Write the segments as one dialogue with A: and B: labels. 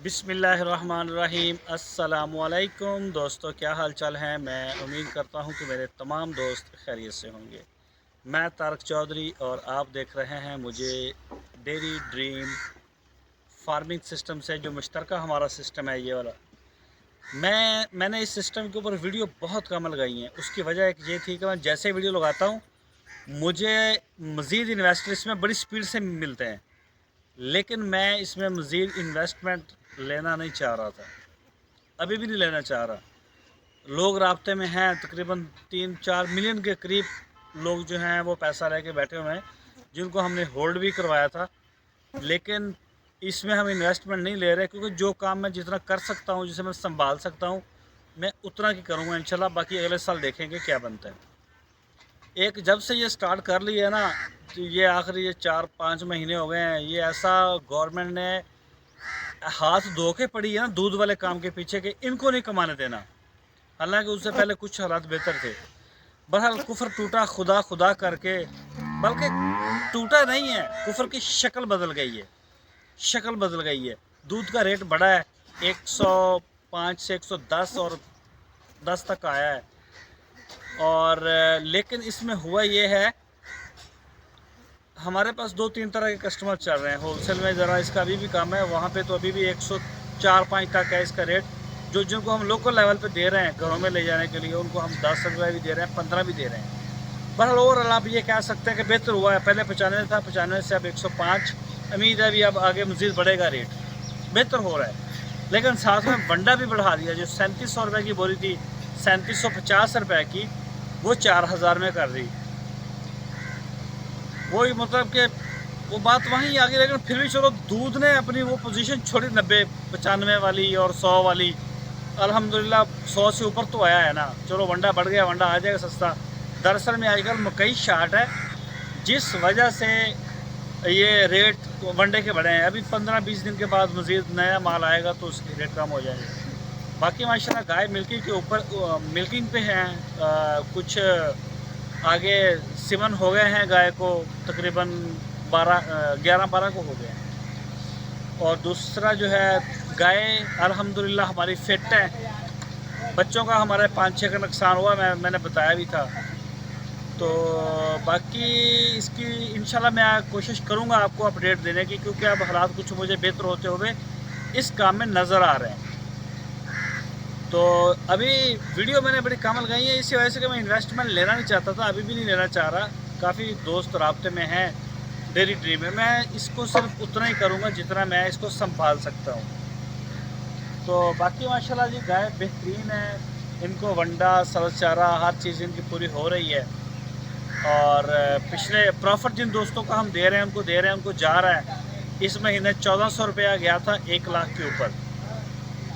A: बिस्मिल्लाहिर्रहमानिर्रहीम। अस्सलामुअलैकुम दोस्तों, क्या हाल चाल है। मैं उम्मीद करता हूँ कि मेरे तमाम दोस्त खैरियत से होंगे। मैं तारक चौधरी और आप देख रहे हैं मुझे डेयरी ड्रीम फार्मिंग सिस्टम से, जो मुश्तरका हमारा सिस्टम है ये वाला। मैंने इस सिस्टम के ऊपर वीडियो बहुत कम लगाई हैं। उसकी वजह एक ये थी कि मैं जैसे वीडियो लगाता हूँ मुझे मज़ीद इन्वेस्टर इसमें बड़ी स्पीड से मिलते हैं, लेकिन मैं इसमें मज़ीद इन्वेस्टमेंट लेना नहीं चाह रहा था, अभी भी नहीं लेना चाह रहा। लोग राब्ते में हैं, तकरीबन 3-4 मिलियन के करीब लोग जो हैं वो पैसा लेके बैठे हुए हैं, जिनको हमने होल्ड भी करवाया था। लेकिन इसमें हम इन्वेस्टमेंट नहीं ले रहे, क्योंकि जो काम मैं जितना कर सकता हूँ, जिसे मैं संभाल सकता हूँ, मैं उतना की करूँगा इंशाल्लाह। बाकी अगले साल देखेंगे क्या बनता है। एक जब से ये स्टार्ट कर लिया ना, तो ये आखिरी ये 4-5 महीने हो गए हैं, ये ऐसा गवर्नमेंट ने हाथ धो के पड़ी है ना दूध वाले काम के पीछे के इनको नहीं कमाने देना। हालांकि उससे पहले कुछ हालात बेहतर थे। बहरहाल कुफर टूटा खुदा खुदा करके, बल्कि टूटा नहीं है, कुफर की शक्ल बदल गई है, शक्ल बदल गई है। दूध का रेट बढ़ा है 105 से 110 और 10 तक आया है। और लेकिन इसमें हुआ ये है, हमारे पास 2-3 तरह के कस्टमर चल रहे हैं। होलसेल में ज़रा इसका अभी भी कम है, वहाँ पे तो अभी भी 104-5 तक है इसका रेट। जिनको हम लोकल लेवल पे दे रहे हैं घरों में ले जाने के लिए, उनको हम 10 रुपये भी दे रहे हैं, 15 भी दे रहे हैं। बहरहाल ओवरऑल आप ये कह सकते हैं कि बेहतर हुआ है। पहले 95 था, 95 से अब 105। उम्मीद है अभी अब आगे मज़ीद बढ़ेगा, रेट बेहतर हो रहा है। लेकिन साथ में वंडा भी बढ़ा दिया। जो 3700 रुपये की बोरी थी, 3750 रुपये की, वो 4000 में कर दी। वही मतलब कि वो बात वहीं आ गई। लेकिन फिर भी चलो, दूध ने अपनी वो पोजीशन छोड़ी 90-95 वाली और 100 वाली। अल्हम्दुलिल्लाह 100 से ऊपर तो आया है ना। चलो वंडा बढ़ गया, वंडा आ जाएगा सस्ता। दरअसल में आजकल मकई शार्ट है, जिस वजह से ये रेट वनडे के बढ़े हैं। अभी 15-20 दिन के बाद मज़ीद नया माल आएगा तो उसकी रेट कम हो जाएगी। बाकी माशाल्लाह गाय मिल्किंग के ऊपर मिल्किंग पे हैं। कुछ आगे सिमन हो गए हैं गाय को, तकरीबन 11-12 को हो गए हैं। और दूसरा जो है, गाय अल्हम्दुलिल्लाह हमारी फिट है। बच्चों का हमारे 5-6 का नुकसान हुआ, मैंने बताया भी था। तो बाकी इसकी इंशाल्लाह मैं कोशिश करूंगा आपको अपडेट देने की, क्योंकि अब हालात कुछ मुझे बेहतर होते हुए इस काम में नज़र आ रहे हैं। तो अभी वीडियो मैंने बड़ी कम लगाई है, इसी वजह से कि मैं इन्वेस्टमेंट लेना नहीं चाहता था, अभी भी नहीं लेना चाह रहा। काफ़ी दोस्त राब्ते में हैं डेयरी ड्रीम में। मैं इसको सिर्फ उतना ही करूँगा जितना मैं इसको संभाल सकता हूँ। तो बाकी माशाल्लाह जी गाय बेहतरीन है, इनको वंडा सब्ज़ चारा हर चीज़ इनकी पूरी हो रही है। और पिछले प्रॉफिट जिन दोस्तों को हम दे रहे हैं उनको दे रहे हैं, उनको जा रहा है। इस महीने 1400 रुपया गया था 1 लाख के ऊपर।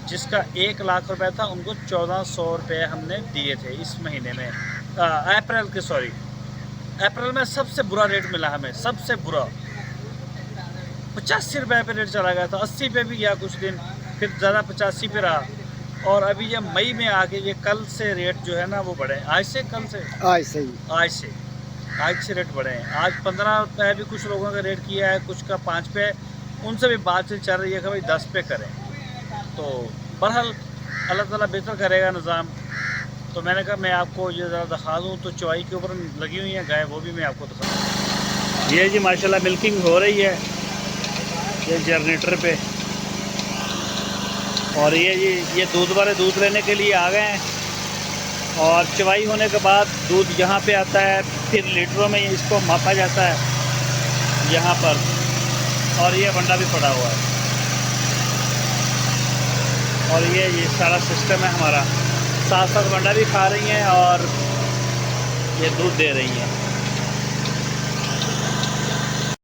A: जिसका 1 लाख रुपए था उनको 1400 रुपये हमने दिए थे इस महीने में। अप्रैल के सॉरी अप्रैल में सबसे बुरा रेट मिला हमें, सबसे बुरा 85 रुपये पे रेट चला गया था। 80 पे भी गया कुछ दिन, फिर ज़्यादा 85 पे रहा। और अभी ये मई में आके ये कल से रेट जो है ना वो बढ़े। आज से आज से रेट बढ़े हैं। आज 15 पे भी कुछ लोगों का रेट किया है, कुछ का 5 पे। उनसे भी बातचीत चल रही है कि भाई 10 पे करें। तो बहरहाल अल्लाह ताला बेहतर करेगा निज़ाम। तो मैंने कहा मैं आपको ये ज़रा दिखा दूँ। तो चौवाई के ऊपर लगी हुई है गाय, वो भी मैं आपको दिखा दूँ। ये जी माशाल्लाह मिल्किंग हो रही है ये जनरेटर पे। और ये दूध वाले दूध लेने के लिए आ गए हैं। और चवाई होने के बाद दूध यहाँ पे आता है, फिर लीटरों में इसको मापा जाता है यहाँ पर। और ये वंडा भी पड़ा हुआ है। और ये सारा सिस्टम है हमारा। साथ साथ वंडा भी खा रही हैं और ये दूध दे रही हैं।